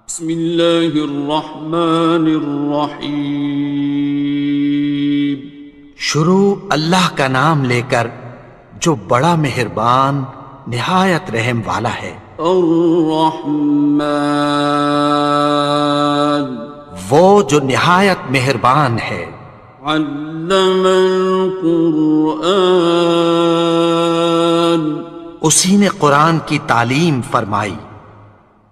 بسم اللہ الرحمن الرحیم۔ شروع اللہ کا نام لے کر جو بڑا مہربان نہایت رحم والا ہے۔ الرحمن، وہ جو نہایت مہربان ہے۔ علم القرآن، اسی نے قرآن کی تعلیم فرمائی۔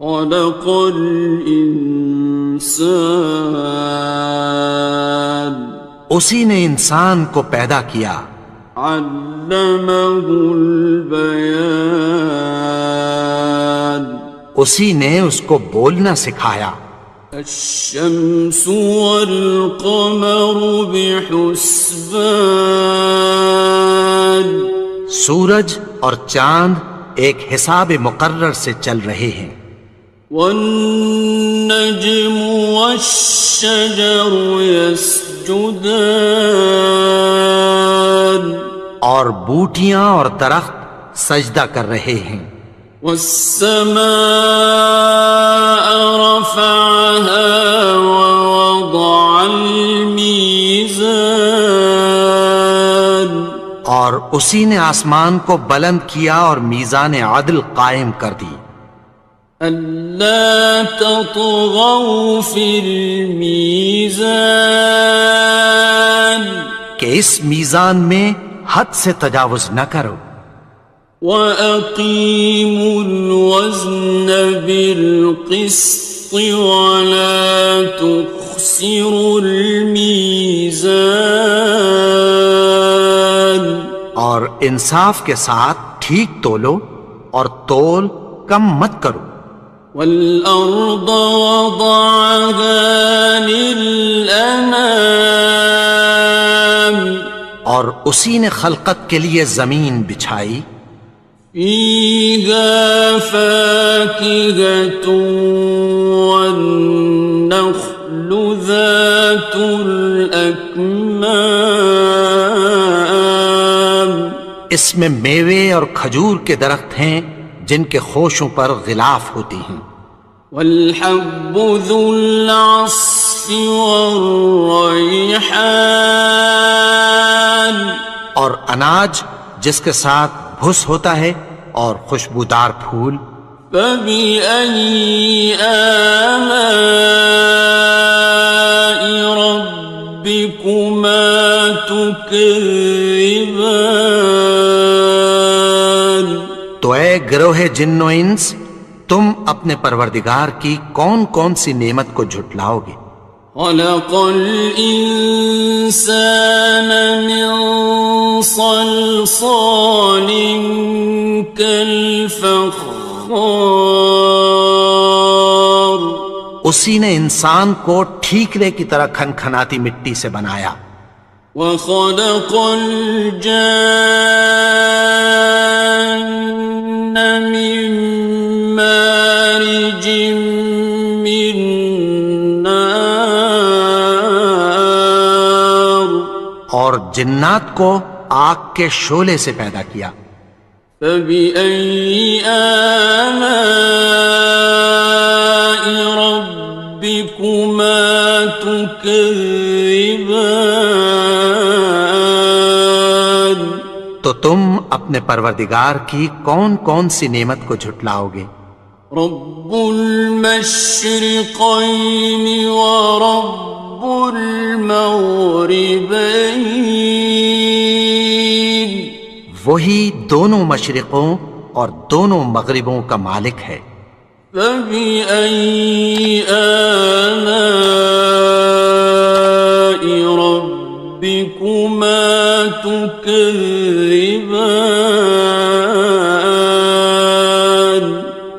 خلق الانسان، اسی نے انسان کو پیدا کیا۔ علمہ البیان، اسی نے اس کو بولنا سکھایا۔ الشمس والقمر بحسبان، سورج اور چاند ایک حساب مقرر سے چل رہے ہیں۔ والنجم والشجر يسجدان، اور بوٹیاں اور درخت سجدہ کر رہے ہیں۔ والسماء رفعها ووضع الميزان، اور اسی نے آسمان کو بلند کیا اور میزان عدل قائم کر دی۔ ألا تطغوا في الميزان، کہ اس میزان میں حد سے تجاوز نہ کرو۔ وَأَقِيمُوا الْوَزْنَ بِالْقِسْطِ وَلَا تُخْسِرُوا الْمِيزَانَ، اور انصاف کے ساتھ ٹھیک تولو اور تول کم مت کرو۔ وَالْأَرْضَ وَضَعَهَا لِلْأَنَامِ، اور اسی نے خلقت کے لیے زمین بچھائی۔ فِيهَا فَاكِهَةٌ وَالنَّخْلُ ذَاتُ الْأَكْمَامِ، اس میں میوے اور کھجور کے درخت ہیں جن کے خوشوں پر غلاف ہوتی ہیں۔ وَالْحَبُّ ذُو الْعَصْفِ وَالرَّيْحَانِ، اور اناج جس کے ساتھ بھس ہوتا ہے اور خوشبودار پھول۔ فَبِأَيِّ آلَاءِ رَبِّكُمَا تُكَذِّبَانِ، تو اے گروہ جن و انس، تم اپنے پروردگار کی کون کون سی نعمت کو جھٹلاؤ گے؟ خَلَقَ الْإِنسَانَ مِنْ صَلْصَالٍ كَالْفَخَّارِ، اسی نے انسان کو ٹھیکرے کی طرح کھنکھناتی مٹی سے بنایا۔ وَخَلَقَ الْجَانَّ مِن مَّارِجٍ مِّن نَّارٍ، اور جنات کو آگ کے شعلے سے پیدا کیا۔ فَبِأَيِّ آلَاءِ رَبِّكُمَا تُكَذِّبَانِ، تو تم اپنے پروردگار کی کون کون سی نعمت کو جھٹلاؤ گے؟ رب المشرقین ورب المغربین، وہی دونوں مشرقوں اور دونوں مغربوں کا مالک ہے۔ فَبِأَيِّ آلَاءِ رَبِّكُمَا تُكَذِّبَانِ،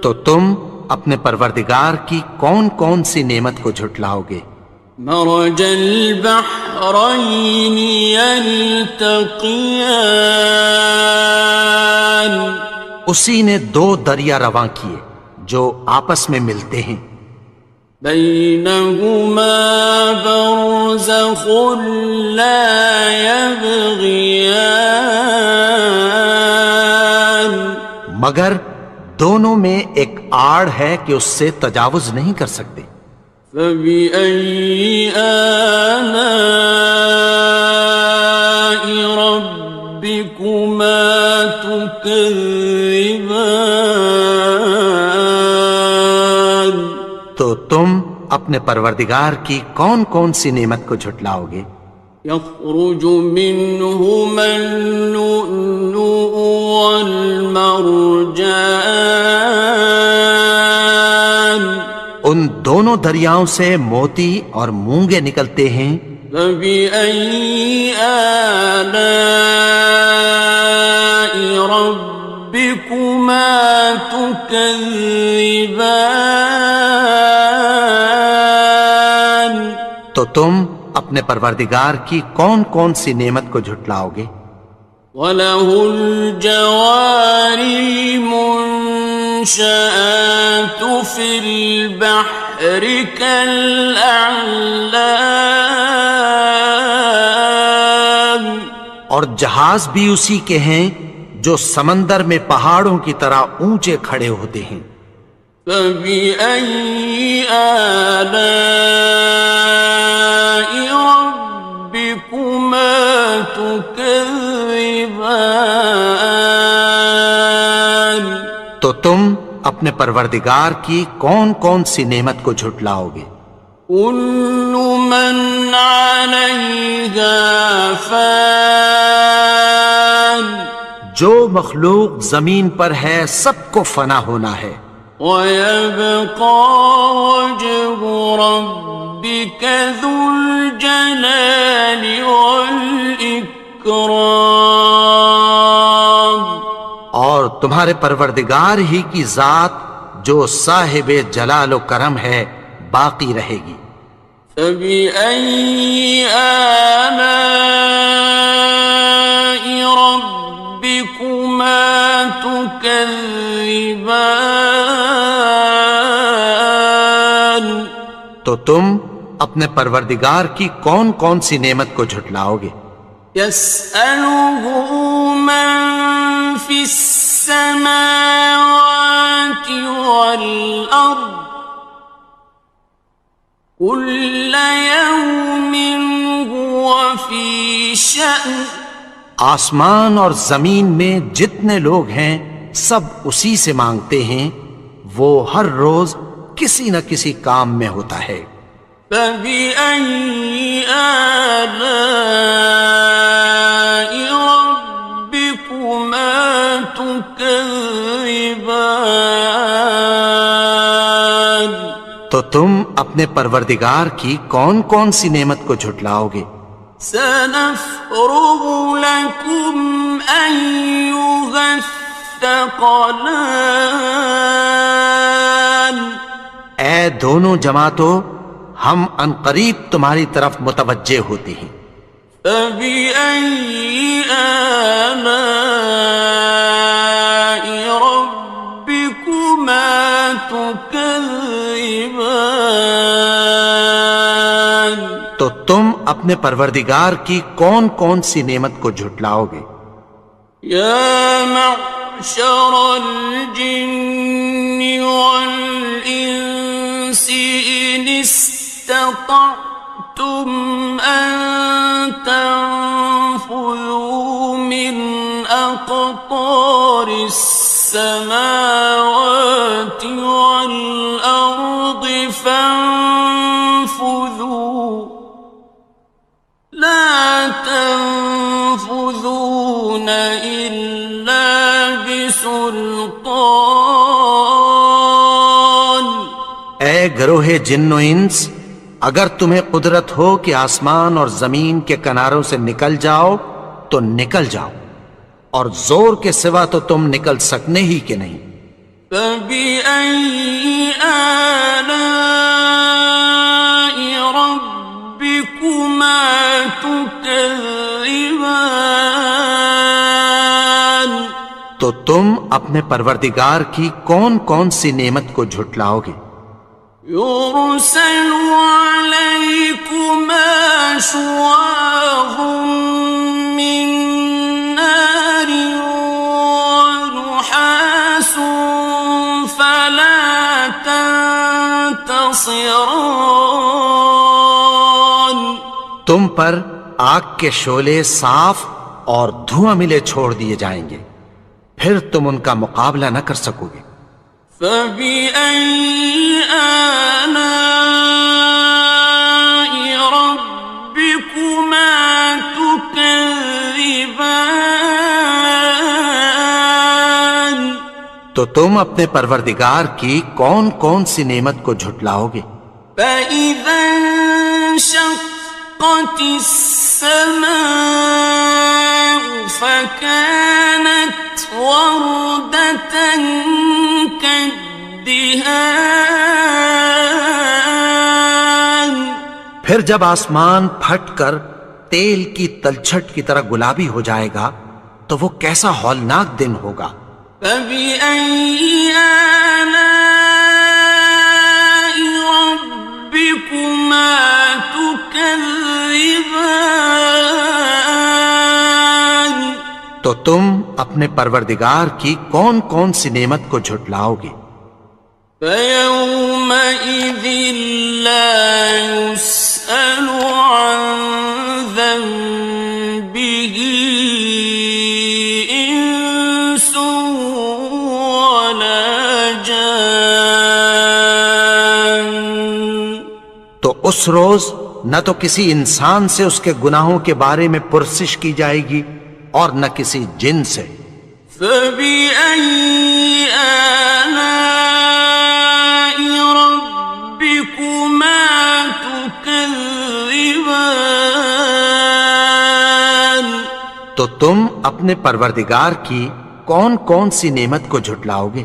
تو تم اپنے پروردگار کی کون کون سی نعمت کو جھٹلاؤ گے؟ مرج البحرین یلتقیان، اسی نے دو دریا رواں کیے جو آپس میں ملتے ہیں۔ بینہما برزخ لا یبغیان، مگر دونوں میں ایک آڑ ہے کہ اس سے تجاوز نہیں کر سکتے۔ فَبِأَيِّ آلَاءِ رَبِّكُمَا تُكَذِّبَانِ؟ تو تم اپنے پروردگار کی کون کون سی نعمت کو جھٹلاؤ گے؟ يَخْرُجُ مِنْهُمَا اللُّؤْلُؤُ وَالْمَرْجَانُ، ان دونوں دریاؤں سے موتی اور مونگے نکلتے ہیں۔ فَبِأَيِّ آلَاءِ رَبِّكُمَا تُكَذِّبَانِ؟ تو تم اپنے پروردگار کی کون کون سی نعمت کو جھٹلاؤ گے؟ وَلَهُ الْجَوَارِ الْمُنشَآتُ فِي الْبَحْرِ كَالْأَعْلَامِ، اور جہاز بھی اسی کے ہیں جو سمندر میں پہاڑوں کی طرح اونچے کھڑے ہوتے ہیں۔ فَبِأَيِّ آلَاءِ رَبِّكُمَا تُكَذِّبَانِ؟ تو تم اپنے پروردگار کی کون کون سی نعمت کو جھٹلاؤ گے؟ كُلُّ مَنْ عَلَيْهَا فَانٍ، جو مخلوق زمین پر ہے سب کو فنا ہونا ہے۔ وَيَبْقَى وَجْهُ رَبِّكَ ذُو الْجَلَالِ وَالْإِكْرَامِ، اور تمہارے پروردگار ہی کی ذات جو صاحب جلال و کرم ہے باقی رہے گی۔ فَبِأَيِّ آلَاءِ رَبِّكُمَا تُكَذِّبَانِ؟ تو تم اپنے پروردگار کی کون کون سی نعمت کو جھٹلاؤ گے؟ يَسْأَلُهُ مَن فِي السَّمَاوَاتِ وَالْأَرْضِ كُلَّ يَوْمٍ هُوَ فِي شَأْنٍ، آسمان اور زمین میں جتنے لوگ ہیں سب اسی سے مانگتے ہیں، وہ ہر روز کسی نہ کسی کام میں ہوتا ہے۔ فَبِأَيِّ آلَاءِ رَبِّكُمَا تُكَذِّبَانِ؟ تو تم اپنے پروردگار کی کون کون سی نعمت کو جھٹلاؤ گے؟ سَنَفْرُغُ لَكُمْ أَيُّهَ الثَّقَلَانِ، اے دونوں جماعتوں ہم عنقریب تمہاری طرف متوجہ ہوتے ہیں۔ فَبِأَيِّ آلَاءِ رَبِّكُمَا تُكَذِّبَانِ؟ تو تم اپنے پروردگار کی کون کون سی نعمت کو جھٹلاؤ گے؟ يَا مَعْشَرَ الْجِنِّ وَالْإِنسِ إِنِ اسْتَطَعْتُمْ أَن تَنفُذُوا مِنْ أَقْطَارِ السَّمَاوَاتِ وَالْأَرْضِ فَانفُذُوا لَا تَنفُذُونَ إِلَّا بِسُلْطَانٍ۔ اے گروہ جن و انس، اگر تمہیں قدرت ہو کہ آسمان اور زمین کے کناروں سے نکل جاؤ تو نکل جاؤ، اور زور کے سوا تو تم نکل سکنے ہی کہ نہیں۔ فَبِأَيِّ آلَاءِ رَبِّكُمَا تُكَذِّبَانِ؟ تو تم اپنے پروردگار کی کون کون سی نعمت کو جھٹلاؤ گے؟ يُرْسَلُ عَلَيْكُمَا شُوَاظٌ مِّن نَّارٍ وَنُحَاسٌ ينتصران. تم پر آگ کے شعلے صاف اور دھواں ملے چھوڑ دیے جائیں گے، پھر تم ان کا مقابلہ نہ کر سکو گے۔ فبأي آلاء ربكما تكذبان. تو تم اپنے پروردگار کی کون کون سی نعمت کو جھٹلاؤ گے؟ فإذا انشقت السماء فكانت وردة كالدهان. پھر جب آسمان پھٹ کر تیل کی تلچھٹ کی طرح گلابی ہو جائے گا تو وہ کیسا ہولناک دن ہوگا۔ فبأي آلاء ربكما تكذبان. تو تم اپنے پروردگار کی کون کون سی نعمت کو جھٹلاؤ گے؟ فيومئذ لا يسأل عن ذنبه إنس ولا جان. تو اس روز نہ تو کسی انسان سے اس کے گناہوں کے بارے میں پرسش کی جائے گی اور نہ کسی جن سے۔ فبأي آلاء ربكما تكذبان. تو تم اپنے پروردگار کی کون کون سی نعمت کو جھٹلاؤ گے؟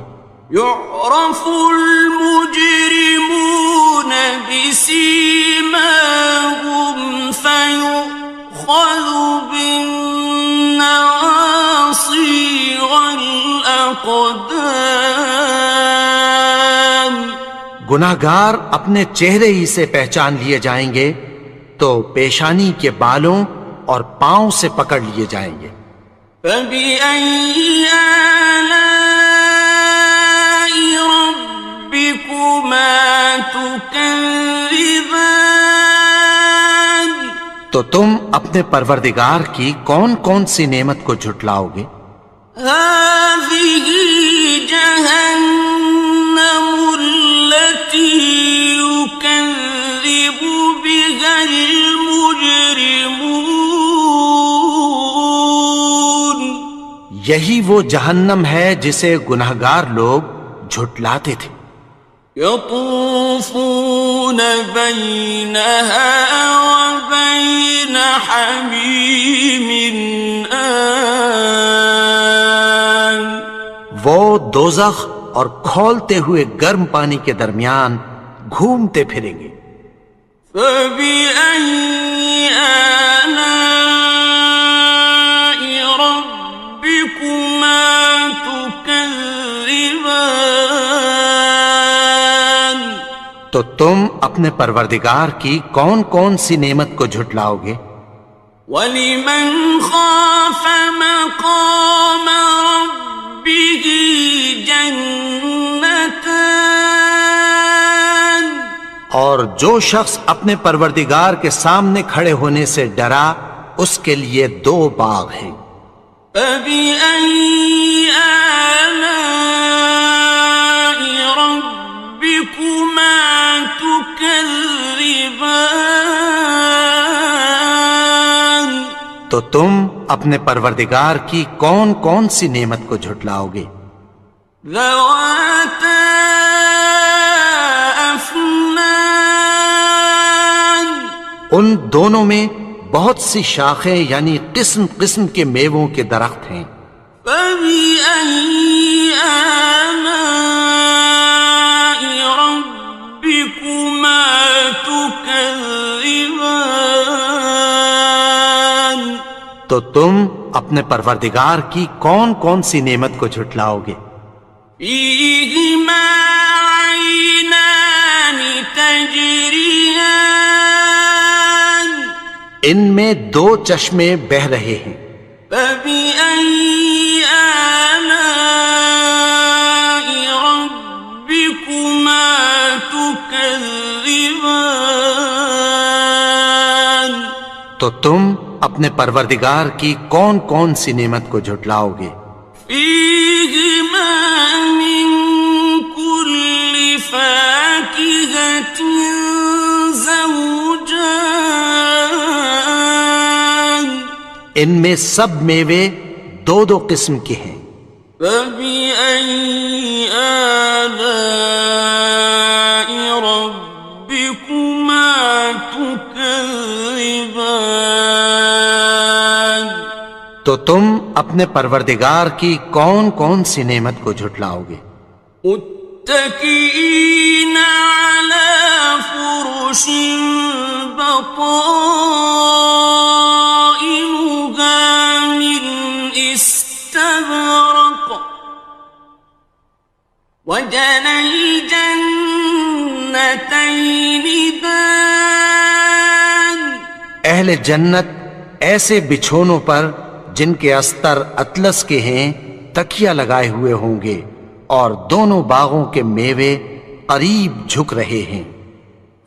يعرف المجرمون بسيماهم فيؤخذ بالنواصي والأقدام. گناہگار اپنے چہرے ہی سے پہچان لیے جائیں گے تو پیشانی کے بالوں اور پاؤں سے پکڑ لیے جائیں گے۔ فبأي آلاء ربكما تكذبان. تو تم اپنے پروردگار کی کون کون سی نعمت کو جھٹلاؤ گے؟ هذه جهنم التي يكذب بها المجرمون. یہی وہ جہنم ہے جسے گناہگار لوگ جھٹلاتے تھے۔ يطوفون بينها وبين حميم آن. وہ دوزخ اور کھولتے ہوئے گرم پانی کے درمیان گھومتے پھریں گے۔ فبأي آلاء ربكما تكذبان. تو تم اپنے پروردگار کی کون کون سی نعمت کو جھٹلاؤ گے؟ وَلِمَنْ خَافَ مَقَامَ رَبِّهِ جَنَّتَانِ. اور جو شخص اپنے پروردگار کے سامنے کھڑے ہونے سے ڈرا اس کے لیے دو باغ ہیں۔ فَبِأَيِّ آلَاءِ رَبِّكُمَا تُكَذِّبَانِ. تو تم اپنے پروردگار کی کون کون سی نعمت کو جھٹلاؤ گے؟ ذَوَاتَا أَفْنَانٍ. ان دونوں میں بہت سی شاخیں یعنی قسم قسم کے میووں کے درخت ہیں۔ فَبِأَيِّ آلَاءِ رَبِّكُمَا تُكَذِّبَانِ. تو تم اپنے پروردگار کی کون کون سی نعمت کو جھٹلاؤ گے؟ فِيهِمَا عَيْنَانِ تَجْرِيَانِ. ان میں دو چشمے بہہ رہے ہیں۔ فَبِأَيِّ آلَاءِ رَبِّكُمَا تُكَذِّبَانِ. تكذبان تو تم اپنے پروردگار کی کون کون سی نعمت کو جھٹلاؤ گے؟ فيهما من كل فاكهة زوجان ان میں سب میوے دو دو قسم کے ہیں۔ فبأي آلاء ربكما تكذبان تو تم اپنے پروردگار کی کون کون سی نعمت کو جھٹلاؤ گے؟ متكئين على فرش بطائنها من استبرق وجنى الجنتين دان اہل جنت ایسے بچھونوں پر جن کے استر اطلس کے ہیں تکیہ لگائے ہوئے ہوں گے، اور دونوں باغوں کے میوے قریب جھک رہے ہیں۔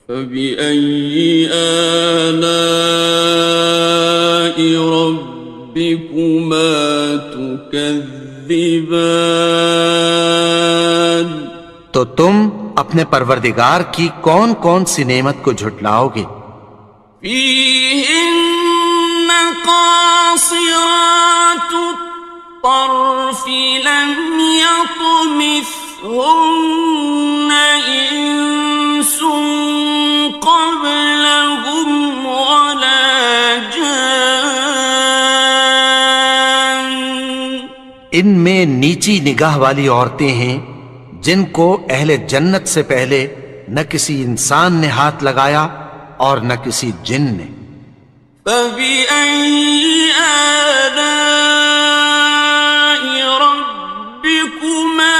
فبأي آلاء ربكما تكذبان تو تم اپنے پروردگار کی کون کون سی نعمت کو جھٹلاؤ گے؟ فيهن قاصرات الطرف لم يطمثهن إنس قبلهم ولا جان ان میں نیچی نگاہ والی عورتیں ہیں جن کو اہل جنت سے پہلے نہ کسی انسان نے ہاتھ لگایا اور نہ کسی جن نے۔ فبأي آلاء ربكما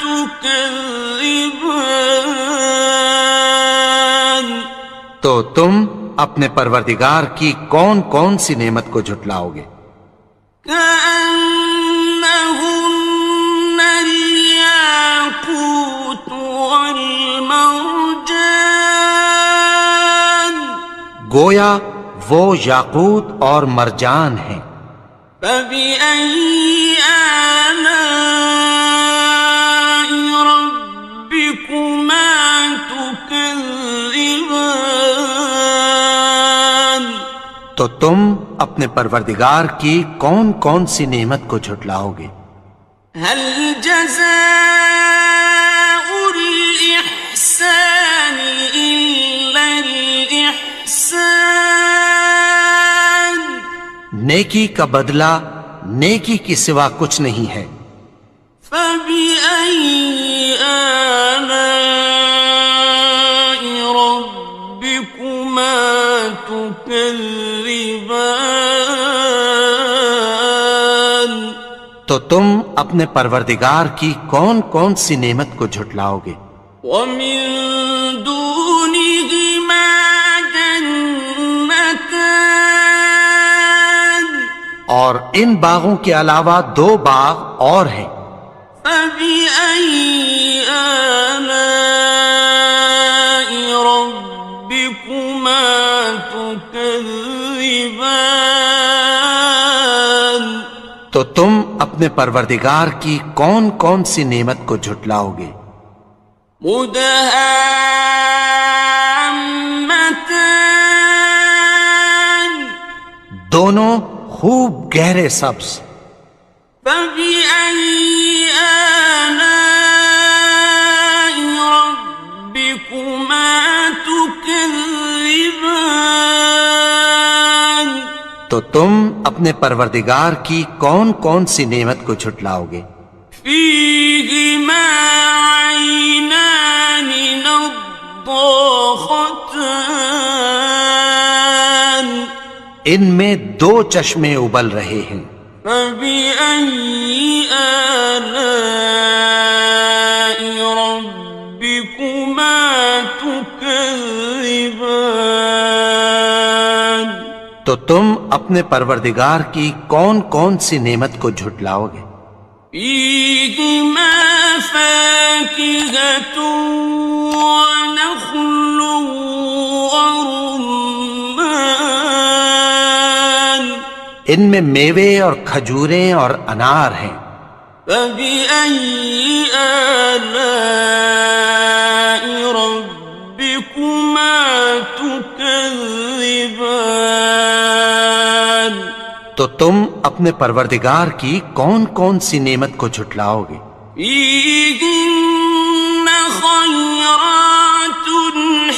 تكذبان تو تم اپنے پروردگار کی کون کون سی نعمت کو جھٹلاؤ گے؟ كأنهن الياقوت والمرجان گویا وہ یاقوت اور مرجان ہیں۔ فبأي آلاء ربكما تكذبان تو تم اپنے پروردگار کی کون کون سی نعمت کو جھٹلاؤ گے؟ هل جزاء الإحسان إلا الإحسان نیکی کا بدلہ نیکی کی سوا کچھ نہیں ہے۔ فبأي آلاء ربكما تكذبان تو تم اپنے پروردگار کی کون کون سی نعمت کو جھٹلاؤ گے؟ ومن دونهما جنتان اور ان باغوں کے علاوہ دو باغ اور ہیں۔ فبأي آلاء ربكما تكذبان تو تم اپنے پروردگار کی کون کون سی نعمت کو جھٹلاؤ گے؟ مدهامتان دونوں خوب گہرے سبز۔ فبأي آلاء ربكما تكذبان تو تم اپنے پروردگار کی کون کون سی نعمت کو جھٹلاؤ گے؟ فيهما عينان نضاختان ان میں دو چشمے ابل رہے ہیں۔ فبأي آلاء ربكما تكذبان تو تم اپنے پروردگار کی کون کون سی نعمت کو جھٹلاؤ گے؟ فيهما فاكهة ونخل ورمان ان میں میوے اور کھجوریں اور انار ہیں. فبأي آلاء ربكما تكذبان تو تم اپنے پروردگار کی کون کون سی نعمت کو جھٹلاؤ گے؟ فيهن خيرات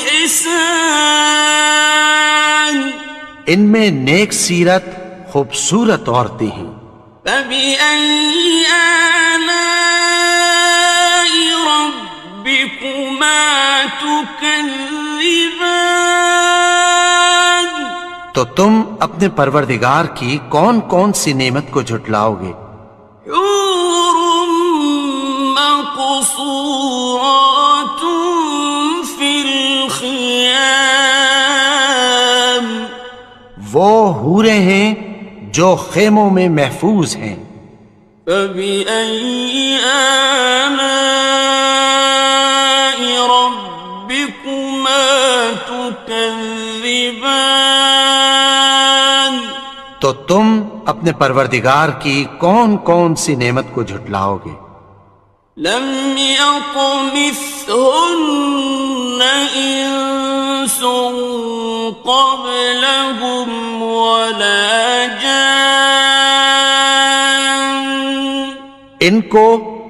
حسان ان میں نیک سیرت خوبصورت عورتیں ہیں. فبأي آلاء ربكما تكذبان تو تم اپنے پروردگار کی کون کون سی نعمت کو جھٹلاؤ گے؟ حور مقصورات في الخيام وہ حوریں ہیں جو خیموں میں محفوظ ہیں. فبأي آلاء ربكما تكذبان تو تم اپنے پروردگار کی کون کون سی نعمت کو جھٹلاؤ گے؟ لم يطمثهن إنس قبلهم ولا جان ان کو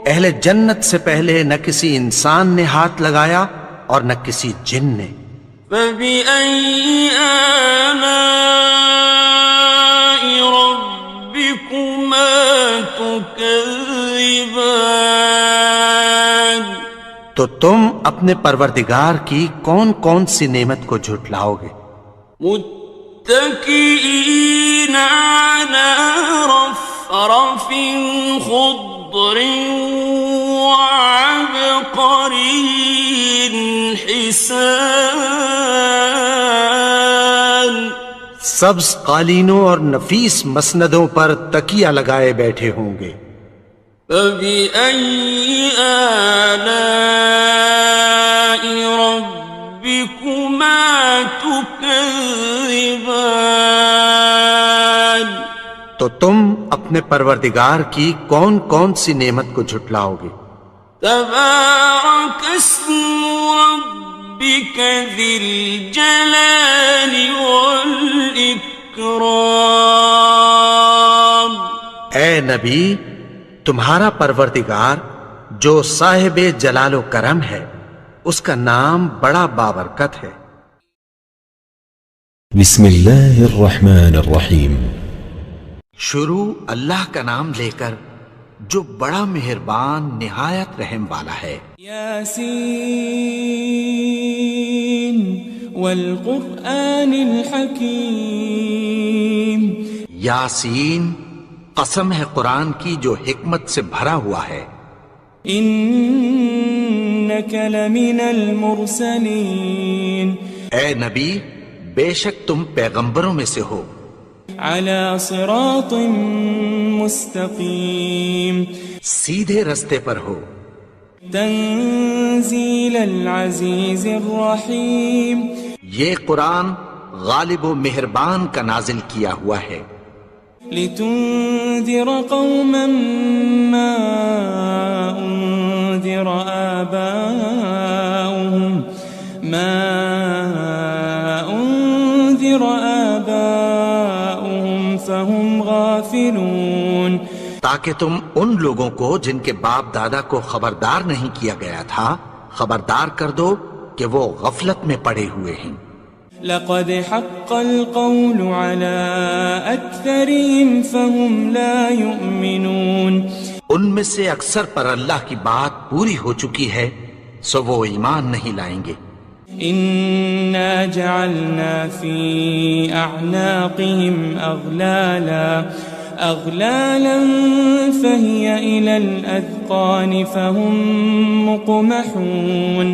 اہل جنت سے پہلے نہ کسی انسان نے ہاتھ لگایا اور نہ کسی جن نے. فبأي آلاء ربكما تكذبان تو تم اپنے پروردگار کی کون کون سی نعمت کو جھٹلاؤ گے؟ متكئين على رفرف خضر وعبقري حسان سبز قالینوں اور نفیس مسندوں پر تکیہ لگائے بیٹھے ہوں گے. فبأي آلاء ربكما تكذبان تو تم اپنے پروردگار کی کون کون سی نعمت کو جھٹلاؤ گے؟ تبارك اسم ربك ذي الجلال والإكرام اے نبی، تمہارا پروردگار جو صاحب جلال و کرم ہے اس کا نام بڑا بابرکت ہے. بسم اللہ الرحمن الرحیم. شروع اللہ کا نام لے کر جو بڑا مہربان نہایت رحم والا ہے. یاسین والقرآن الحکیم. یاسین، قسم ہے قرآن کی جو حکمت سے بھرا ہوا ہے. انک لمن المرسلین. اے نبی، بے شک تم پیغمبروں میں سے ہو. علی صراط مستقیم. سیدھے رستے پر ہو. تنزیل العزیز الرحیم. یہ قرآن غالب و مہربان کا نازل کیا ہوا ہے. لتنذر قوما ما انذر آباؤهم فهم غافلون. تاکہ تم ان لوگوں کو جن کے باپ دادا کو خبردار نہیں کیا گیا تھا خبردار کر دو کہ وہ غفلت میں پڑے ہوئے ہیں. لقد حق القول على أكثرهم فهم لا يؤمنون. ان میں سے اکثر پر اللہ کی بات پوری ہو چکی ہے سو وہ ایمان نہیں لائیں گے. إنا جعلنا في أعناقهم أغلالا فهي إلى الأذقان فهم مقمحون.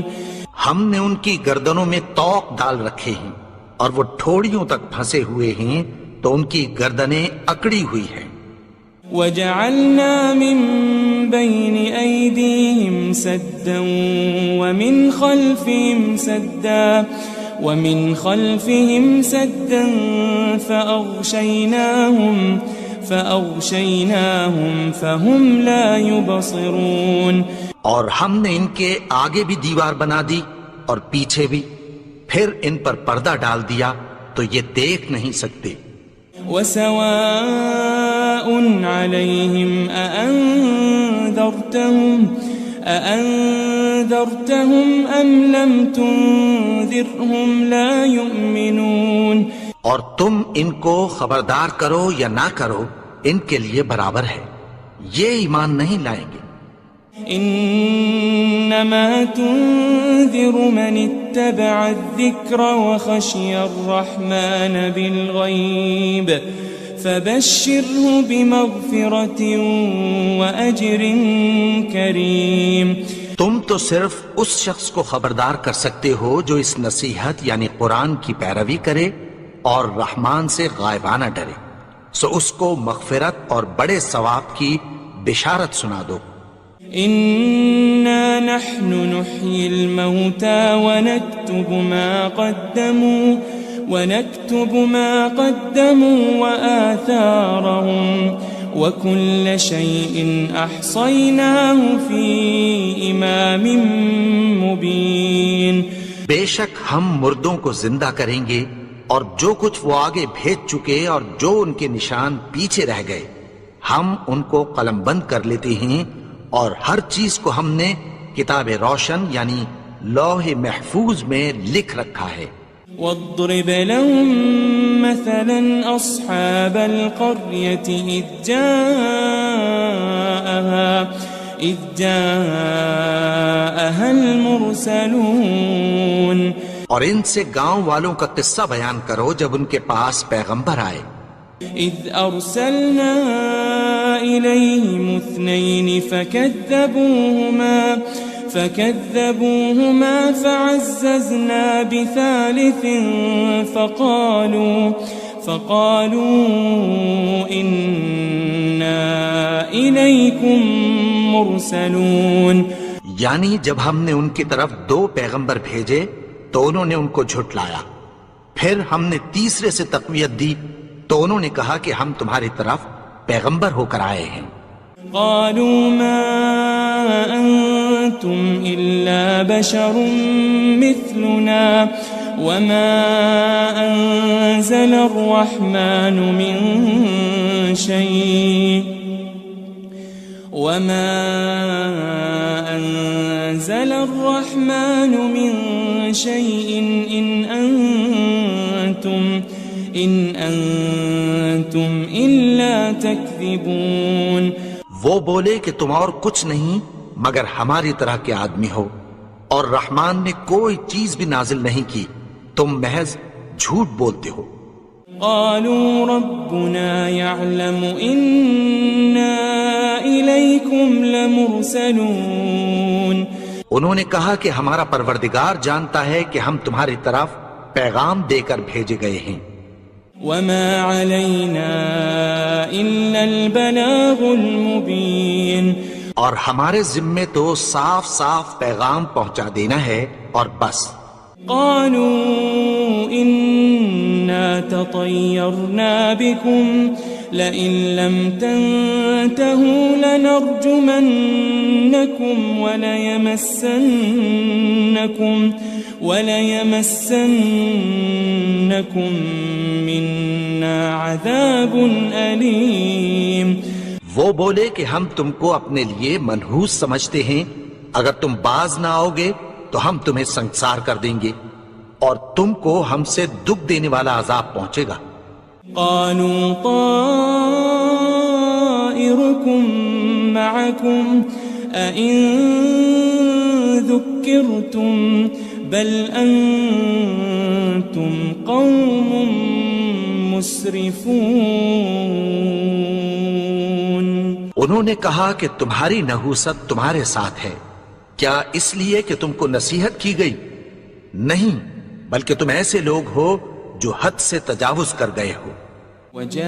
ہم نے ان کی گردنوں میں طوق ڈال رکھے ہیں اور وہ ٹھوڑیوں تک پھنسے ہوئے ہیں تو ان کی گردنیں اکڑی ہوئی ہیں. وجعلنا من بين أيديهم سدا ومن خلفهم سدا فأغشيناهم فهم لا يبصرون. اور ہم نے ان کے آگے بھی دیوار بنا دی اور پیچھے بھی، پھر ان پر پردہ ڈال دیا تو یہ دیکھ نہیں سکتے. وسواء عليهم أأنذرتهم أم لم تنذرهم لا يؤمنون. اور تم ان کو خبردار کرو یا نہ کرو، ان کے لیے برابر ہے، یہ ایمان نہیں لائیں گے. انما تنذر من اتبع الذکر وخشی الرحمن بالغیب فبشره بمغفرة واجر کریم. تم تو صرف اس شخص کو خبردار کر سکتے ہو جو اس نصیحت یعنی قرآن کی پیروی کرے اور رحمان سے غائبانہ ڈرے، سو اس کو مغفرت اور بڑے ثواب کی بشارت سنا دو. إنا نحن نحيي الموتى ونكتب ما قدموا وآثارهم وكل شيء أحصيناه في إمام مبين. بے شک ہم مردوں کو زندہ کریں گے اور جو کچھ وہ آگے بھیج چکے اور جو ان کے نشان پیچھے رہ گئے ہم ان کو قلم بند کر لیتے ہیں، اور ہر چیز کو ہم نے کتاب روشن یعنی لوح محفوظ میں لکھ رکھا ہے. واضرب لهم مثلا أصحاب القرية إذ جاءها المرسلون. اور ان سے گاؤں والوں کا قصہ بیان کرو جب ان کے پاس پیغمبر آئے. إذ أرسلنا إليهم 2 فكذبوهما فعززنا بثالث فقالوا إنا إليكم مرسلون. یعنی جب ہم نے ان کی طرف 2 پیغمبر بھیجے تو انہوں نے ان کو جھٹلایا، پھر ہم نے تیسرے سے تقویت دی تو انہوں نے کہا کہ ہم تمہاری طرف پیغمبر ہو کر آئے ہیں. قالوا ما أنتم إلا بشر مثلنا وما أنزل الرحمن من شيء إن أنتم إلا تكذبون. وہ بولے کہ تم اور کچھ نہیں مگر ہماری طرح کے آدمی ہو، اور رحمان نے کوئی چیز بھی نازل نہیں کی، تم محض جھوٹ بولتے ہو. قالوا ربنا يعلم إنا إليكم لمرسلون. انہوں نے کہا کہ ہمارا پروردگار جانتا ہے کہ ہم تمہاری طرف پیغام دے کر بھیجے گئے ہیں. وما علينا إلا البلاغ المبين. اور ہمارے ذمے تو صاف صاف پیغام پہنچا دینا ہے اور بس. قالوا إنا تطيرنا بكم لئن لم تنتهوا لنرجمنكم وليمسنكم منا عذاب أليم. وہ بولے کہ ہم تم کو اپنے لیے منحوس سمجھتے ہیں، اگر تم باز نہ آؤ گے تو ہم تمہیں سنسار کر دیں گے اور تم کو ہم سے دکھ دینے والا عذاب پہنچے گا. قالوا طائركم معكم أئن ذكرتم بل أنتم قوم مسرفون. انہوں نے کہا کہ تمہاری نحوست تمہارے ساتھ ہے، کیا اس لیے کہ تم کو نصیحت کی گئی؟ نہیں، بلکہ تم ایسے لوگ ہو جو حد سے تجاوز کر گئے ہو. وجاء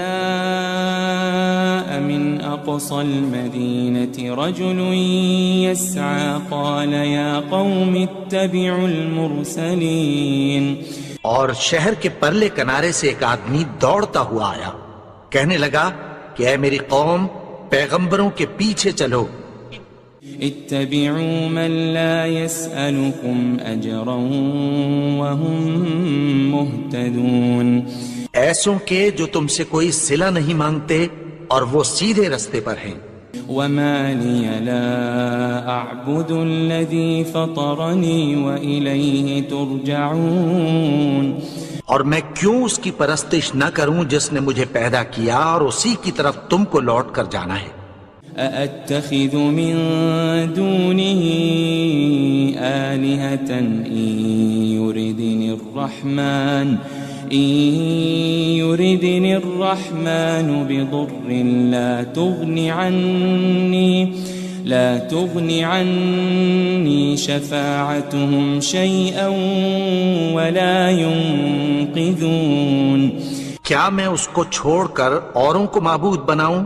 من أقصى المدينة رجل يسعى قال يا قوم اتبعوا المرسلين. اور شہر کے پرلے کنارے سے ایک آدمی دوڑتا ہوا آیا، کہنے لگا کہ اے میری قوم، پیغمبروں کے پیچھے چلو. اتبعوا من لا يسألكم أجرا وهم مهتدون. ایسوں کے جو تم سے کوئی صلہ نہیں مانگتے اور وہ سیدھے رستے پر ہیں. وما لي لا أعبد الذي فطرني وإليه ترجعون. اور میں کیوں اس کی پرستش نہ کروں جس نے مجھے پیدا کیا اور اسی کی طرف تم کو لوٹ کر جانا ہے. أأتخذ من دونه آلهة إن يردني الرحمن بضر لا تغن عني شفاعتهم شيئا ولا ينقذون. کیا میں اس کو چھوڑ کر اوروں کو معبود بناؤں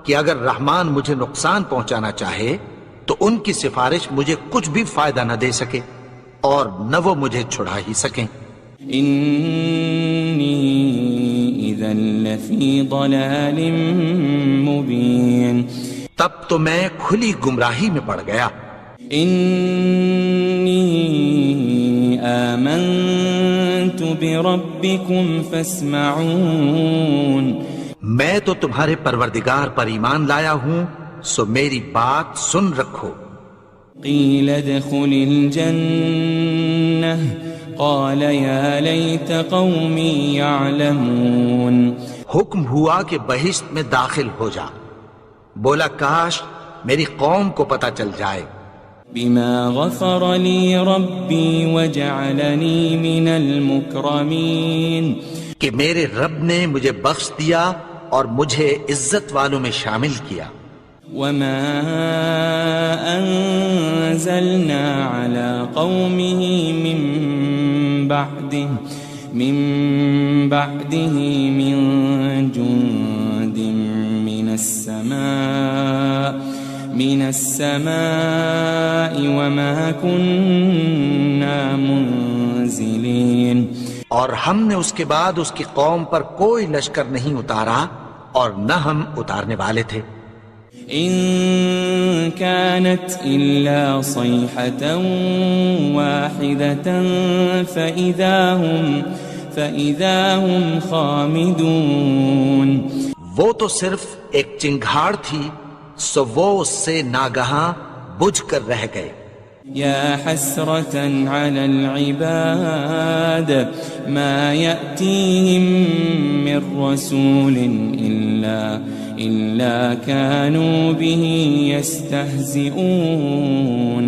کہ اگر رحمان مجھے نقصان پہنچانا چاہے تو ان کی سفارش مجھے کچھ بھی فائدہ نہ دے سکے اور نہ وہ مجھے چھڑا ہی سکیں. إني إذا لفي ضلال مبين. تب تو میں کھلی گمراہی میں پڑ گیا. إني آمنت بربكم فاسمعون. میں تو تمہارے پروردگار پر ایمان لایا ہوں، سو میری بات سن رکھو. قيل ادخل الجنة قال يا ليت قومي يعلمون. حکم ہوا کہ بہشت میں داخل ہو جا. بولا کاش میری قوم کو پتہ چل جائے. بما غفر لي ربي وجعلني من المكرمين. کہ میرے رب نے مجھے بخش دیا اور مجھے عزت والوں میں شامل کیا. وما أنزلنا على قومه من بعده من جند من السماء وما كنا منزلين. اور ہم نے اس کے بعد اس کی قوم پر کوئی لشکر نہیں اتارا اور نہ ہم اتارنے والے تھے. إن كانت إلا صيحة واحدة فإذا هم خامدون. وہ تو صرف ایک چنگھاڑ تھی، سو وہ اس سے ناگہاں بجھ کر رہ گئے. يا حسرة على العباد ما يأتيهم من رسول إلا كانوا به يستهزئون.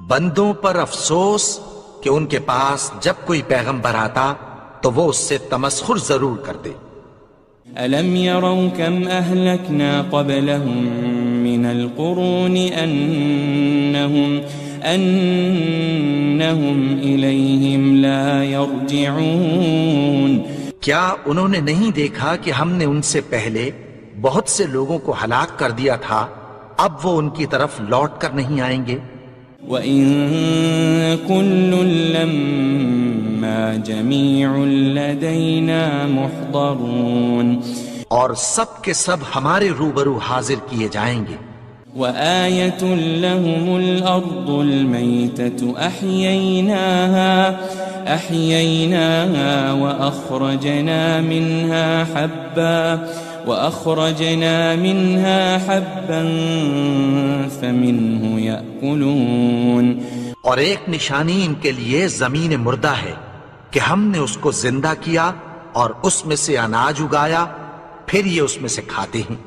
بندوں پر افسوس کہ ان کے پاس جب کوئی پیغمبر آتا تو وہ اس سے تمسخر ضرور کرتے. ألم يروا كم أهلكنا قبلهم من القرون أنهم إليهم لا يرجعون. کیا انہوں نے نہیں دیکھا کہ ہم نے ان سے پہلے بہت سے لوگوں کو ہلاک کر دیا تھا، اب وہ ان کی طرف لوٹ کر نہیں آئیں گے. وَإِن كُلٌّ لَمَّا جَمِيعٌ لَدَيْنَا مُحْضَرُونَ. اور سب کے سب ہمارے روبرو حاضر کیے جائیں گے. وآية لهم الأرض الميتة أحييناها وأخرجنا منها حبا فمنه يأكلون. اور ایک نشانی ان کے لیے زمین مردہ ہے کہ ہم نے اس کو زندہ کیا اور اس میں سے اناج اگایا، پھر یہ اس میں سے کھاتے ہیں.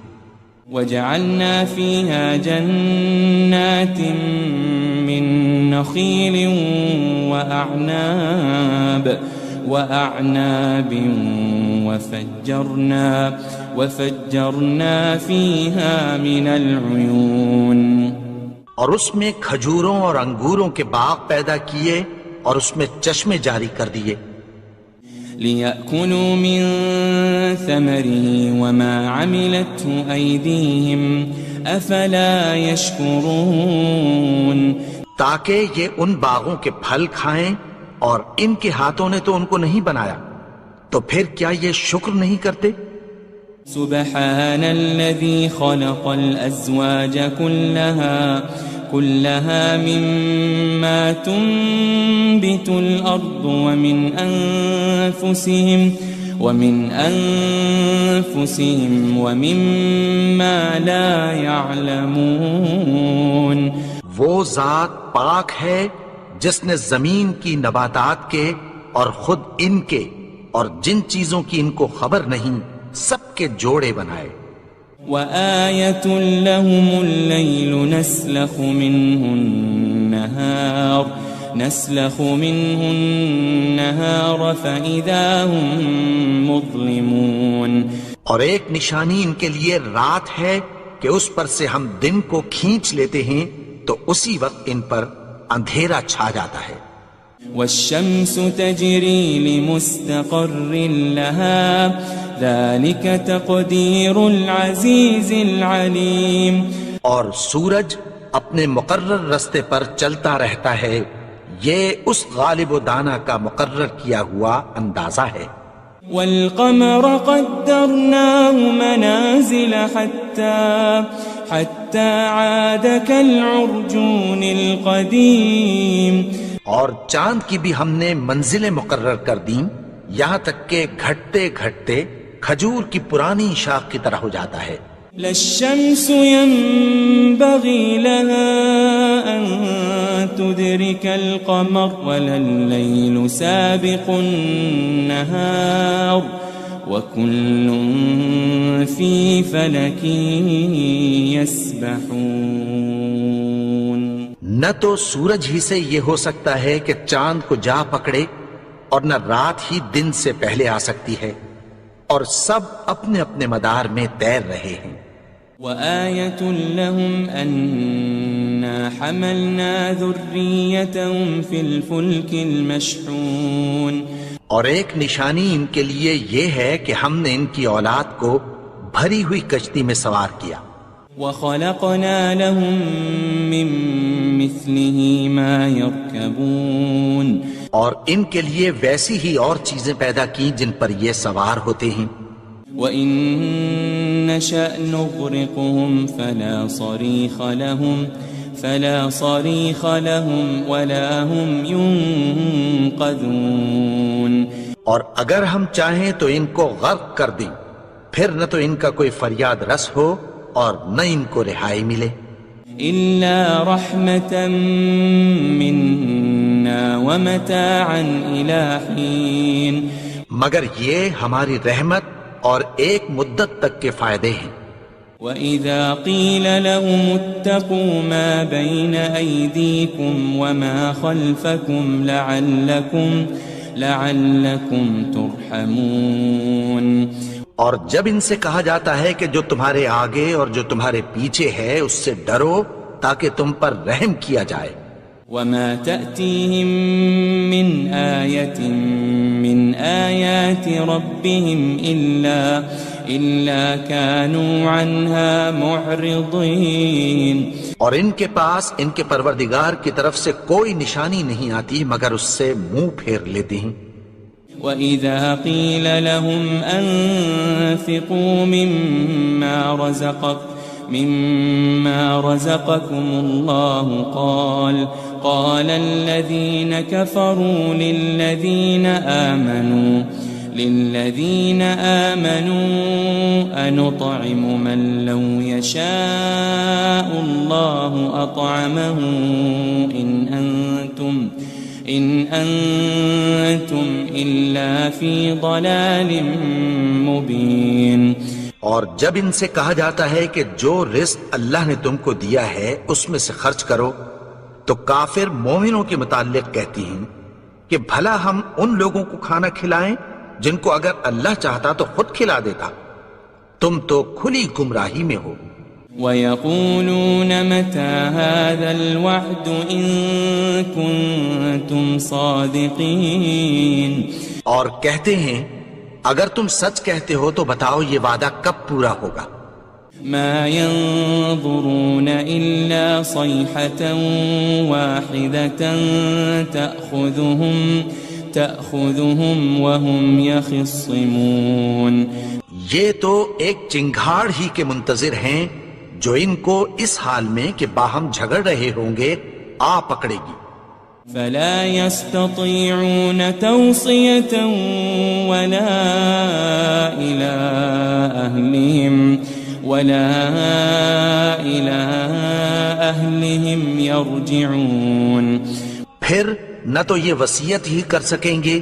وجعلنا فيها جنات من نخيل وأعناب وفجرنا فيها من العيون. اور اس میں کھجوروں اور انگوروں کے باغ پیدا کیے اور اس میں چشمے جاری کر دیے. ليأكلوا من ثمره وما عملته أيديهم أفلا يشكرون تاکہ یہ ان باغوں کے پھل کھائیں اور ان کے ہاتھوں نے تو ان کو نہیں بنایا، تو پھر کیا یہ شکر نہیں کرتے؟ سبحان الذي خلق الأزواج كلها مما تنبت الأرض ومن أنفسهم ومما لا يعلمون وہ ذات پاک ہے جس نے زمین کی نباتات کے اور خود ان کے اور جن چیزوں کی ان کو خبر نہیں سب کے جوڑے بنائے۔ وآية لهم الليل نسلخ منه النهار فإذا هم مظلمون اور ایک نشانی ان کے لیے رات ہے کہ اس پر سے ہم دن کو کھینچ لیتے ہیں تو اسی وقت ان پر اندھیرا چھا جاتا ہے۔ والشمس تجري لمستقر لها ذلك تقدير العزيز العليم اور سورج اپنے مقرر رستے پر چلتا رہتا ہے، یہ اس غالب و دانا کا مقرر کیا ہوا اندازہ ہے۔ والقمر قدرناه منازل حتى عاد كالعرجون القديم اور چاند کی بھی ہم نے منزلیں مقرر کر دیں یہاں تک کہ گھٹتے گھٹتے کھجور کی پرانی شاخ کی طرح ہو جاتا ہے۔ للشمس ينبغي لها أن تدرك القمر ولا الليل سابق النهار وكل في فلك يسبحون نہ تو سورج ہی سے یہ ہو سکتا ہے کہ چاند کو جا پکڑے اور نہ رات ہی دن سے پہلے آ سکتی ہے، اور سب اپنے اپنے مدار میں تیر رہے ہیں۔ وآية لهم أنا حملنا ذريتهم في الفلك المشحون اور ایک نشانی ان کے لیے یہ ہے کہ ہم نے ان کی اولاد کو بھری ہوئی کشتی میں سوار کیا۔ وخلقنا لهم من مثله ما يركبون اور ان کے لیے ویسی ہی اور چیزیں پیدا کی جن پر یہ سوار ہوتے ہیں۔ وَإِن نَّشَأْ نُغْرِقْهُمْ فَلَا صَرِيخَ لَهُمْ وَلَا هُمْ يُنقَذُونَ اور اگر ہم چاہیں تو ان کو غرق کر دیں، پھر نہ تو ان کا کوئی فریاد رس ہو اور نہ ان کو رہائی ملے۔ إِلَّا رَحْمَةً مِّنَّا وَمَتَاعًا إِلَى حِينٍ مگر یہ ہماری رحمت اور ایک مدت تک کے فائدے ہیں۔ وَإِذَا قِيلَ لَهُمُ اتَّقُوا مَا بَيْنَ أَيْدِيكُمْ وَمَا خَلْفَكُمْ لَعَلَّكُمْ تُرْحَمُونَ اور جب ان سے کہا جاتا ہے کہ جو تمہارے آگے اور جو تمہارے پیچھے ہے اس سے ڈرو تاکہ تم پر رحم کیا جائے۔ وَمَا تَأْتِيهِم مِّنْ آيَةٍ مِّنْ آيَاتِ رَبِّهِمْ إِلَّا كَانُوا عَنْهَا مُعْرِضِينَ اور ان کے پاس ان کے پروردگار کی طرف سے کوئی نشانی نہیں آتی مگر اس سے منہ پھیر لیتے ہیں۔ وَإِذَا قِيلَ لَهُمْ أَنفِقُوا مِمَّا رَزَقَكُمُ اللَّهُ قَالَ الَّذِينَ كَفَرُوا لِلَّذِينَ آمَنُوا أَنُطْعِمُ مَن لَّوْ يَشَاءُ اللَّهُ أَطْعَمَهُ إِنْ أَنْتُمْ إِلَّا فِي ضَلَالٍ مُبِينٍ اور جب ان سے کہا جاتا ہے کہ جو رزق اللہ نے تم کو دیا ہے اس میں سے خرچ کرو تو کافر مومنوں کے متعلق کہتی ہیں کہ بھلا ہم ان لوگوں کو کھانا کھلائیں جن کو اگر اللہ چاہتا تو خود کھلا دیتا، تم تو کھلی گمراہی میں ہو۔ وَيَقُولُونَ مَتَى هَذَا الْوَعْدُ إِن كُنتُمْ صَادِقِينَ اور کہتے ہیں اگر تم سچ کہتے ہو تو بتاؤ یہ وعدہ کب پورا ہوگا؟ ما ينظرون إلا صيحة واحدة تأخذهم وهم يخصمون. یہ تو ایک چنگھاڑ ہی کے منتظر ہیں جو ان کو اس حال میں کہ باہم جھگڑ رہے ہوں گے آ پکڑے گی. فلا يستطيعون توصية ولا إلى أهلهم يرجعون. پھر نہ تو یہ وصیت ہی کر سکیں گے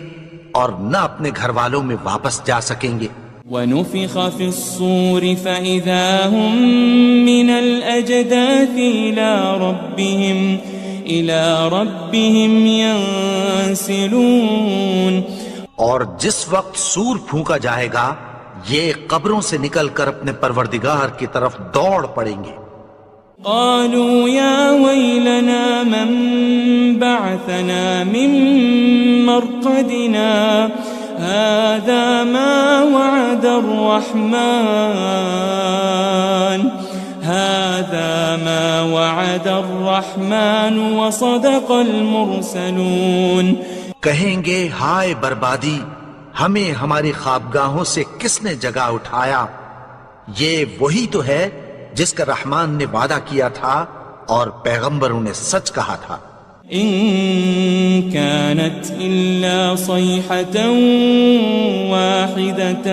اور نہ اپنے گھر والوں میں واپس جا سکیں گے. ونفخ في الصور فإذا هم من الأجداث إلى ربهم ينسلون. اور جس وقت سور پھونکا جائے گا یہ قبروں سے نکل کر اپنے پروردگار کی طرف دوڑ پڑیں گے. قالوا يا ويلنا من بعثنا من مرقدنا هذا ما وعد الرحمن وصدق المرسلون. کہیں گے ہائے بربادی، ہمیں ہماری خوابگاہوں سے کس نے جگا اٹھایا؟ یہ وہی تو ہے جس کا رحمان نے وعدہ کیا تھا اور پیغمبروں نے سچ کہا تھا. ان كانت الا صيحة واحدة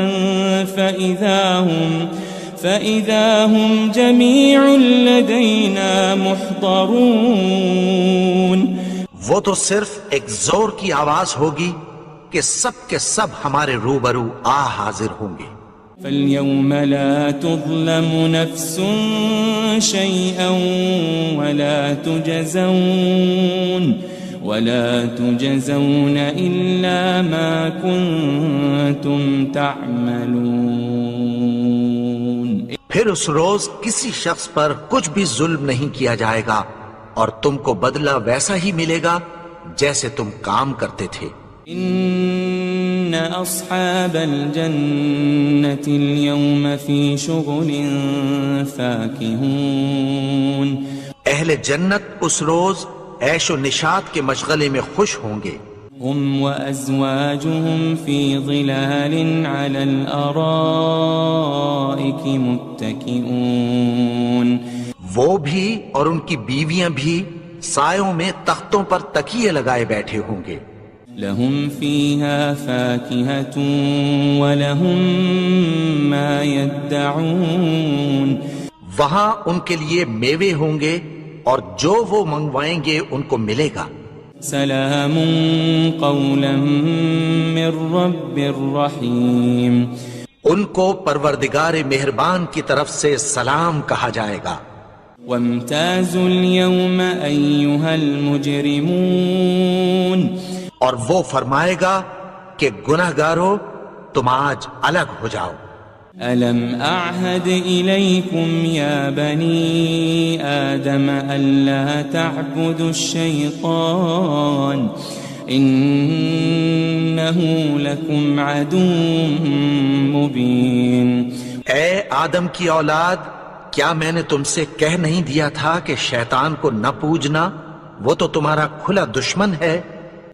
فإذا هم جميع لدينا محضرون. وہ تو صرف ایک زور کی آواز ہوگی کہ سب کے سب ہمارے روبرو آ حاضر ہوں گے. فاليوم لا تظلم نفس شيئا ولا تجزون إلا ما كنتم تعملون. پھر اس روز کسی شخص پر کچھ بھی ظلم نہیں کیا جائے گا اور تم کو بدلہ ویسا ہی ملے گا جیسے تم کام کرتے تھے. ان اصحاب الجنة اليوم في شغل فاكهون. اہل جنت اس روز عیش و نشاط کے مشغلے میں خوش ہوں گے. هم وازواجهم في ظلال على الارائك متكئون. وہ بھی اور ان کی بیویاں بھی سایوں میں تختوں پر تکیے لگائے بیٹھے ہوں گے. لهم فيها فاكهة ولهم ما يدعون. وہاں ان کے لیے میوے ہوں گے اور جو وہ منگوائیں گے ان کو ملے گا. سلام قولا من رب رحیم. ان کو پروردگار مہربان کی طرف سے سلام کہا جائے گا. وامتازوا اليوم أيها المجرمون. اور وہ فرمائے گا کہ گناہگارو تم آج الگ ہو جاؤ. ألم أعهد إليكم يا بني آدم ألا تعبدوا الشيطان إنه لكم عدو مبين. اے آدم کی اولاد، کیا میں نے تم سے کہہ نہیں دیا تھا کہ شیطان کو نہ پوجنا، وہ تو تمہارا کھلا دشمن ہے.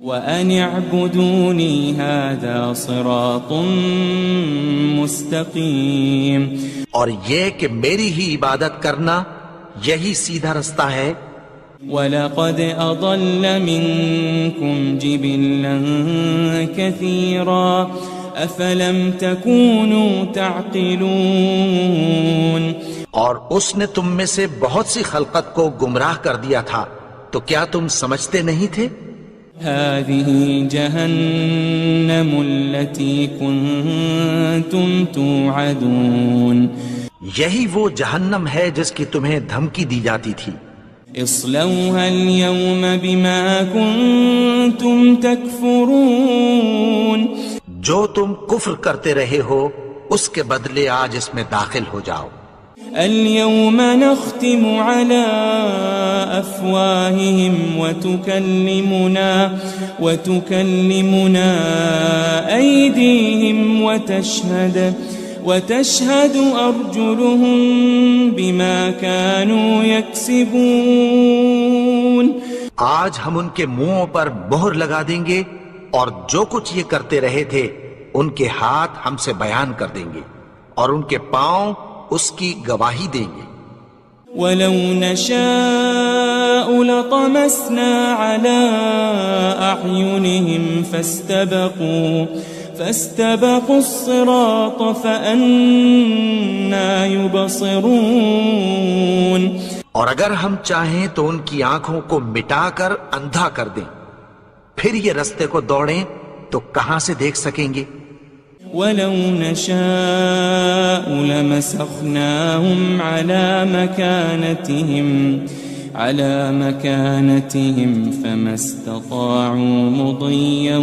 وَأَنِ اعْبُدُونِي هَذَا صِرَاطٌ مُسْتَقِيمٌ. اور یہ کہ میری ہی عبادت کرنا یہی سیدھا رستہ ہے. وَلَقَدْ أَضَلَّ مِنْكُمْ جِبِلًّا كَثِيرًا أَفَلَمْ تَكُونُوا تَعْقِلُونَ. اور اس نے تم میں سے بہت سی خلقت کو گمراہ کر دیا تھا، تو کیا تم سمجھتے نہیں تھے؟ هذه جهنم التي كنتم توعدون. یہی وہ جہنم ہے جس کی تمہیں دھمکی دی جاتی تھی. اصلوها اليوم بما كنتم تكفرون. جو تم کفر کرتے رہے ہو اس کے بدلے آج اس میں داخل ہو جاؤ. اليوم نختم على أفواههم وتكلمنا أيديهم وتشهد أرجلهم بما كانوا يكسبون. آج ہم ان کے منہوں پر مہر لگا دیں گے اور جو کچھ یہ کرتے رہے تھے ان کے ہاتھ ہم سے بیان کر دیں گے اور ان کے پاؤں اس کی گواہی دیں گے. ولو نشاء لطمسنا على أعينهم فاستبقوا الصراط فأنا يبصرون. اور اگر ہم چاہیں تو ان کی آنکھوں کو مٹا کر اندھا کر دیں، پھر یہ رستے کو دوڑیں تو کہاں سے دیکھ سکیں گے. ولو نشاء لمسخناهم على مكانتهم فما استطاعوا مضيا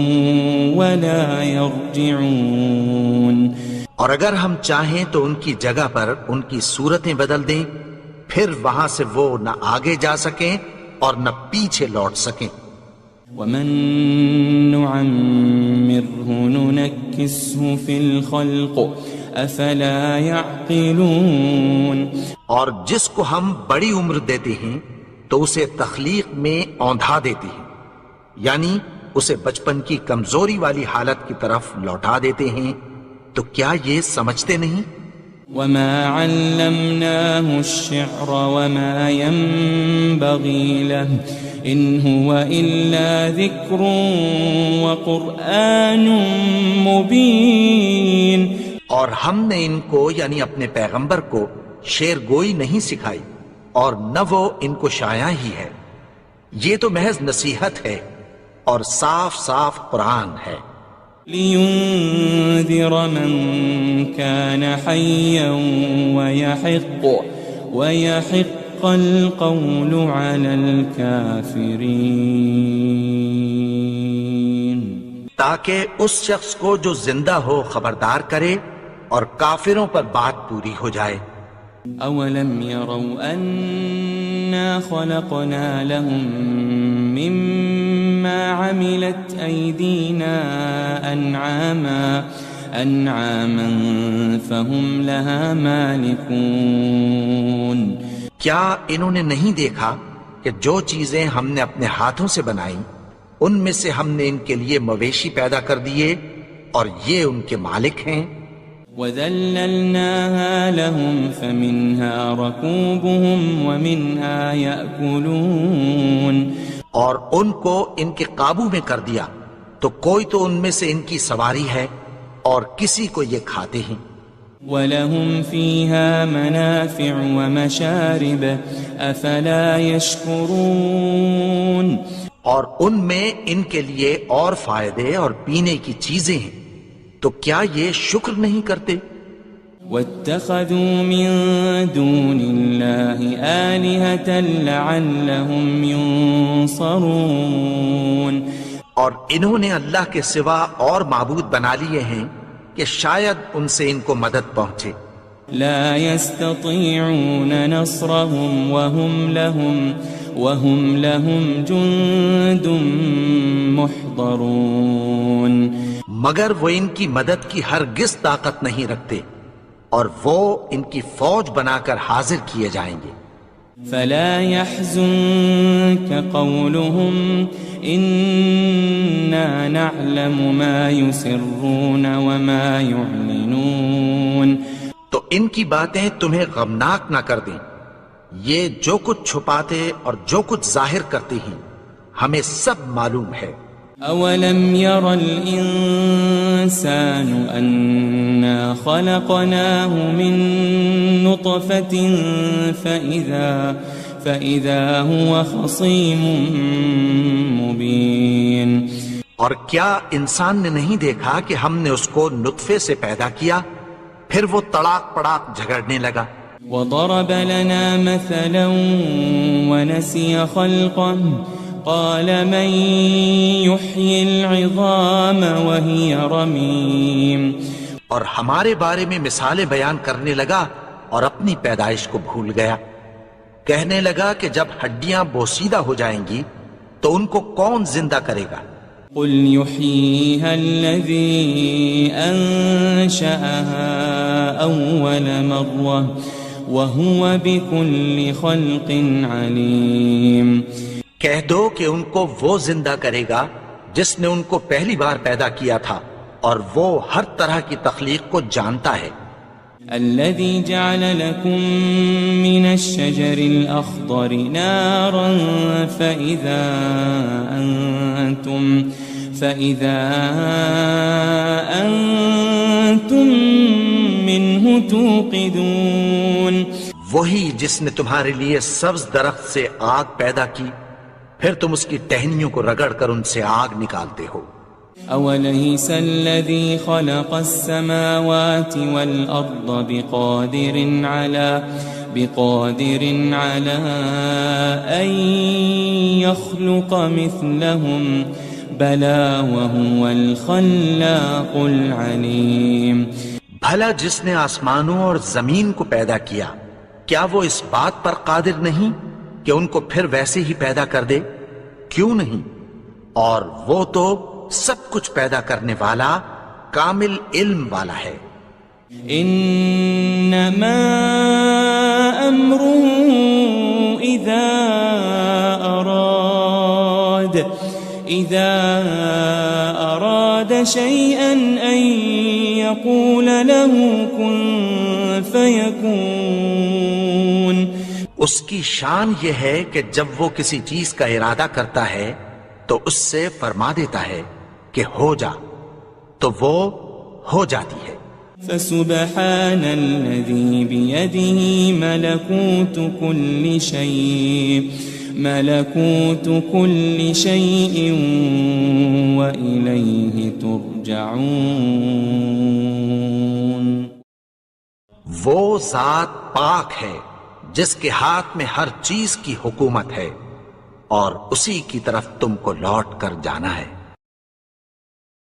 ولا يرجعون. اور اگر ہم چاہیں تو ان کی جگہ پر ان کی صورتیں بدل دیں، پھر وہاں سے وہ نہ آگے جا سکیں اور نہ پیچھے لوٹ سکیں. ومن نعمره ننكسه في الخلق افلا يعقلون. اور جس کو ہم بڑی عمر دیتے ہیں تو اسے تخلیق میں اوندھا دیتے ہیں، یعنی اسے بچپن کی کمزوری والی حالت کی طرف لوٹا دیتے ہیں. تو کیا یہ سمجھتے نہیں؟ وما علمناه الشعر وما ينبغي له إن هو إلا ذكر وقرآن مبين. اور ہم نے ان کو یعنی اپنے پیغمبر کو شعر گوئی نہیں سکھائی اور نہ وہ ان کو شایع ہی ہے، یہ تو محض نصیحت ہے اور صاف صاف قرآن ہے. لينذر من كان حيا ويحق القول على الكافرين. تاکہ اس شخص کو جو زندہ ہو خبردار کرے اور کافروں پر بات پوری ہو جائے. أولم يروا أنا خلقنا لهم مما عملت أيدينا أنعاما فهم لها مالكون. کیا انہوں نے نہیں دیکھا کہ جو چیزیں ہم نے اپنے ہاتھوں سے بنائیں ان میں سے ہم نے ان کے لیے مویشی پیدا کر دیے اور یہ ان کے مالک ہیں. وَذَلَّلْنَاهَا لَهُمْ فَمِنْهَا رَكُوبُهُمْ وَمِنْهَا يَأْكُلُونَ. اور ان کو ان کے قابو میں کر دیا تو کوئی تو ان میں سے ان کی سواری ہے اور کسی کو یہ کھاتے ہیں. وَلَهُمْ فِيهَا مَنَافِعُ وَمَشَارِبُ أَفَلَا يَشْكُرُونَ. اور ان میں ان کے لیے اور فائدے اور پینے کی چیزیں ہیں، تو کیا یہ شکر نہیں کرتے؟ وَاتَّخَذُوا مِن دُونِ اللَّهِ آلِهَةً لَعَلَّهُمْ يُنصَرُونَ. اور انہوں نے اللہ کے سوا اور معبود بنا لیے ہیں کہ شاید ان سے ان کو مدد پہنچے. لا يستطيعون نصرهم وهم لهم جند محضرون. مگر وہ ان کی مدد کی ہرگز طاقت نہیں رکھتے اور وہ ان کی فوج بنا کر حاضر کیے جائیں گے. فلا يحزنك قولهم إنا نعلم ما يسرون وما يعلنون. تو ان کی باتیں تمہیں غمناک نہ کر دیں، یہ جو کچھ چھپاتے اور جو کچھ ظاہر کرتے ہیں ہمیں سب معلوم ہے. أولم ير الإنسان أنا خلقناه من نطفة فإذا هو خصيم مبين. اور کیا انسان نے نہیں دیکھا کہ ہم نے اس کو نطفے سے پیدا کیا پھر وہ تڑاک پڑاک جھگڑنے لگا. وضرب لنا مثلا ونسي خلقه قال من يحيي العظام وهي رميم. اور ہمارے بارے میں مثالیں بیان کرنے لگا اور اپنی پیدائش کو بھول گیا. کہنے لگا کہ جب ہڈیاں بوسیدہ ہو جائیں گی تو ان کو کون زندہ کرے گا قل يحييها الذي أنشأها أول مرة وهو بكل خلق عليم. کہہ دو کہ ان کو وہ زندہ کرے گا جس نے ان کو پہلی بار پیدا کیا تھا اور وہ ہر طرح کی تخلیق کو جانتا ہے. الذي جعل لكم من الشجر الأخضر نارا فإذا أنتم منه توقدون. وہی جس نے تمہارے لیے سبز درخت سے آگ پیدا کی پھر تم اس کی ٹہنیوں کو رگڑ کر ان سے آگ نکالتے ہو. أوليس الذي خلق السماوات والأرض بقادر على أن يخلق مثلهم بلى وهو الخلاق العليم. بھلا جس نے آسمانوں اور زمین کو پیدا کیا کیا وہ اس بات پر قادر نہیں کہ ان کو پھر ویسے ہی پیدا کر دے؟ کیوں نہیں؟ اور وہ تو سب کچھ پیدا کرنے والا کامل علم والا ہے. انما امره اذا اراد شيئا ان يقول له كن فيكون. اس کی شان یہ ہے کہ جب وہ کسی چیز کا ارادہ کرتا ہے تو اس سے فرما دیتا ہے کہ ہو جا تو وہ ہو جاتی ہے. فسبحان الذي بيده ملكوت كل شيء وإليه ترجعون. وہ ذات پاک ہے جس کے ہاتھ میں ہر چیز کی حکومت ہے اور اسی کی طرف تم کو لوٹ کر جانا ہے.